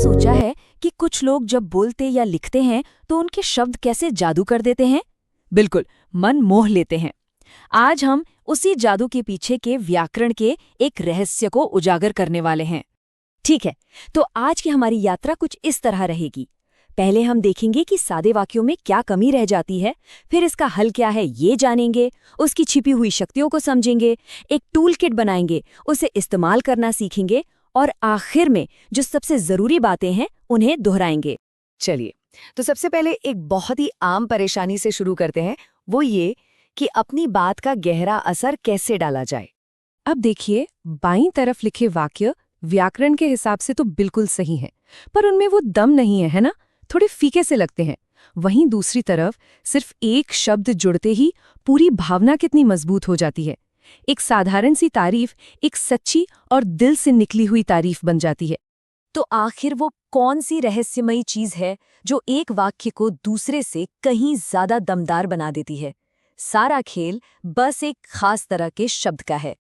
सोचा है कि कुछ लोग जब बोलते या लिखते हैं तो उनके शब्द कैसे जादू कर देते हैं? बिल्कुल, मन मोह लेते हैं। आज हम उसी जादू के पीछे के व्याकरण के एक रहस्य को उजागर करने वाले हैं। ठीक है, तो आज की हमारी यात्रा कुछ इस तरह रहेगी। पहले हम देखेंगे कि सादे वाक्यों में क्या कमी रह जाती है, फिर इसका हल क्या है ये जानेंगे, उसकी छिपी हुई शक्तियों को समझेंगे, एक टूल किट बनाएंगे, उसे इस्तेमाल करना सीखेंगे और आखिर में जो सबसे जरूरी बातें हैं उन्हें दोहराएंगे। चलिए, तो सबसे पहले एक बहुत ही आम परेशानी से शुरू करते हैं, वो ये कि अपनी बात का गहरा असर कैसे डाला जाए। अब देखिए, बाईं तरफ लिखे वाक्य व्याकरण के हिसाब से तो बिल्कुल सही हैं, पर उनमें वो दम नहीं है ना? थोड़े फीके से लगते हैं। वहीं दूसरी तरफ सिर्फ एक शब्द जुड़ते ही पूरी भावना कितनी मजबूत हो जाती है। एक साधारण सी तारीफ एक सच्ची और दिल से निकली हुई तारीफ बन जाती है। तो आखिर वो कौन सी रहस्यमयी चीज है जो एक वाक्य को दूसरे से कहीं ज्यादा दमदार बना देती है? सारा खेल बस एक खास तरह के शब्द का है।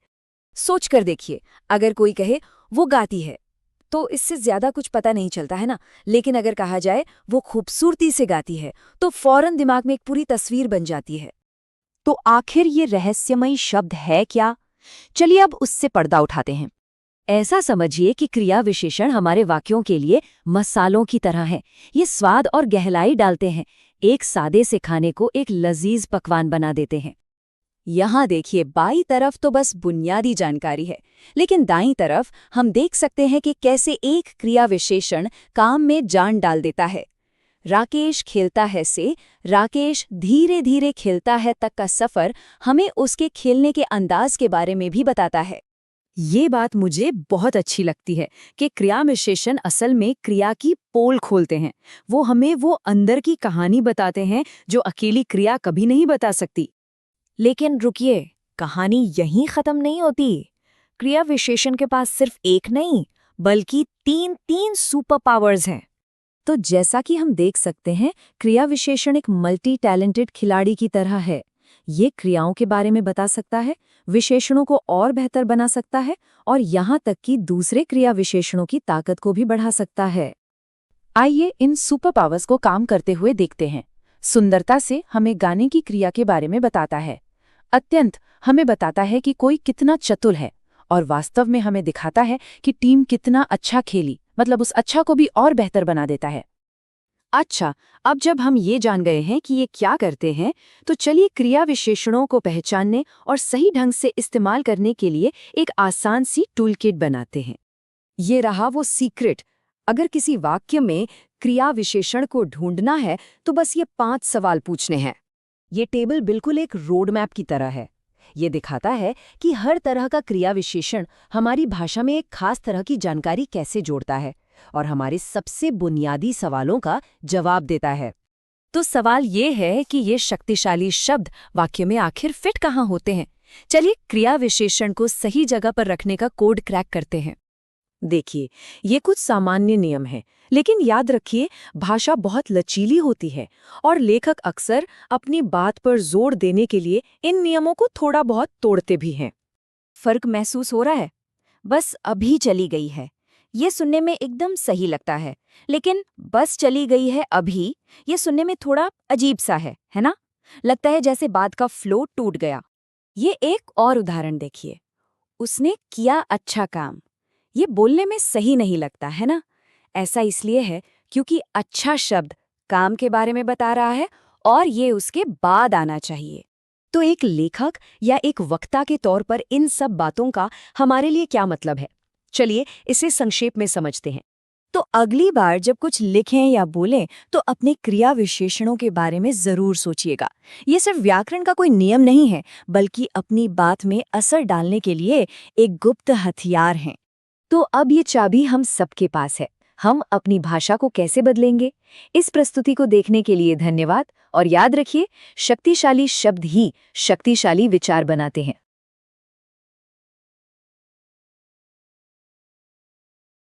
सोच कर देखिए, अगर कोई कहे वो गाती है तो इससे ज्यादा कुछ पता नहीं चलता है ना, लेकिन अगर कहा जाए वो खूबसूरती से गाती है तो फौरन दिमाग में एक पूरी तस्वीर बन जाती है। तो आखिर ये रहस्यमयी शब्द है क्या? चलिए अब उससे पर्दा उठाते हैं। ऐसा समझिए कि क्रिया विशेषण हमारे वाक्यों के लिए मसालों की तरह है। ये स्वाद और गहराई डालते हैं, एक सादे से खाने को एक लजीज पकवान बना देते हैं। यहाँ देखिए, बाईं तरफ तो बस बुनियादी जानकारी है, लेकिन दाईं तरफ हम देख सकते हैं कि कैसे एक क्रिया विशेषण काम में जान डाल देता है। राकेश खेलता है से राकेश धीरे धीरे खेलता है तक का सफर हमें उसके खेलने के अंदाज के बारे में भी बताता है। ये बात मुझे बहुत अच्छी लगती है कि क्रिया विशेषण असल में क्रिया की पोल खोलते हैं। वो हमें वो अंदर की कहानी बताते हैं जो अकेली क्रिया कभी नहीं बता सकती। लेकिन रुकिए, कहानी यहीं खत्म नहीं होती। क्रिया विशेषण के पास सिर्फ एक नहीं बल्कि तीन सुपर पावर्स हैं। तो जैसा कि हम देख सकते हैं, क्रिया विशेषण एक मल्टी टैलेंटेड खिलाड़ी की तरह है। ये क्रियाओं के बारे में बता सकता है, विशेषणों को और बेहतर बना सकता है और यहाँ तक कि दूसरे क्रिया विशेषणों की ताकत को भी बढ़ा सकता है। आइए इन सुपर पावर्स को काम करते हुए देखते हैं। सुंदरता से हमें गाने की क्रिया के बारे में बताता है। अत्यंत हमें बताता है कि कोई कितना चतुर है, और वास्तव में हमें दिखाता है कि टीम कितना अच्छा खेली, मतलब उस अच्छा को भी और बेहतर बना देता है। अच्छा, अब जब हम ये जान गए हैं कि ये क्या करते हैं, तो चलिए क्रिया विशेषणों को पहचानने और सही ढंग से इस्तेमाल करने के लिए एक आसान सी टूलकिट बनाते हैं। ये रहा वो सीक्रेट। अगर किसी वाक्य में क्रिया विशेषण को ढूंढना है तो बस ये 5 सवाल पूछने हैं। ये टेबल बिल्कुल एक रोड मैप की तरह है। ये दिखाता है कि हर तरह का क्रिया विशेषण हमारी भाषा में एक खास तरह की जानकारी कैसे जोड़ता है और हमारे सबसे बुनियादी सवालों का जवाब देता है। तो सवाल ये है कि ये शक्तिशाली शब्द वाक्य में आखिर फिट कहाँ होते हैं? चलिए क्रिया विशेषण को सही जगह पर रखने का कोड क्रैक करते हैं। देखिए, ये कुछ सामान्य नियम हैं, लेकिन याद रखिए भाषा बहुत लचीली होती है और लेखक अक्सर अपनी बात पर जोर देने के लिए इन नियमों को थोड़ा बहुत तोड़ते भी हैं। फर्क महसूस हो रहा है? बस अभी चली गई है, ये सुनने में एकदम सही लगता है, लेकिन बस चली गई है अभी, ये सुनने में थोड़ा अजीब सा है ना? लगता है जैसे बात का फ्लो टूट गया। ये एक और उदाहरण देखिए, उसने किया अच्छा काम। ये बोलने में सही नहीं लगता है ना? ऐसा इसलिए है क्योंकि अच्छा शब्द काम के बारे में बता रहा है और ये उसके बाद आना चाहिए। तो एक लेखक या एक वक्ता के तौर पर इन सब बातों का हमारे लिए क्या मतलब है? चलिए इसे संक्षेप में समझते हैं। तो अगली बार जब कुछ लिखें या बोलें तो अपने क्रिया विशेषणों के बारे में जरूर सोचिएगा। ये सिर्फ व्याकरण का कोई नियम नहीं है, बल्कि अपनी बात में असर डालने के लिए एक गुप्त हथियार हैं। तो अब ये चाबी हम सबके पास है। हम अपनी भाषा को कैसे बदलेंगे? इस प्रस्तुति को देखने के लिए धन्यवाद और याद रखिए, शक्तिशाली शब्द ही शक्तिशाली विचार बनाते हैं।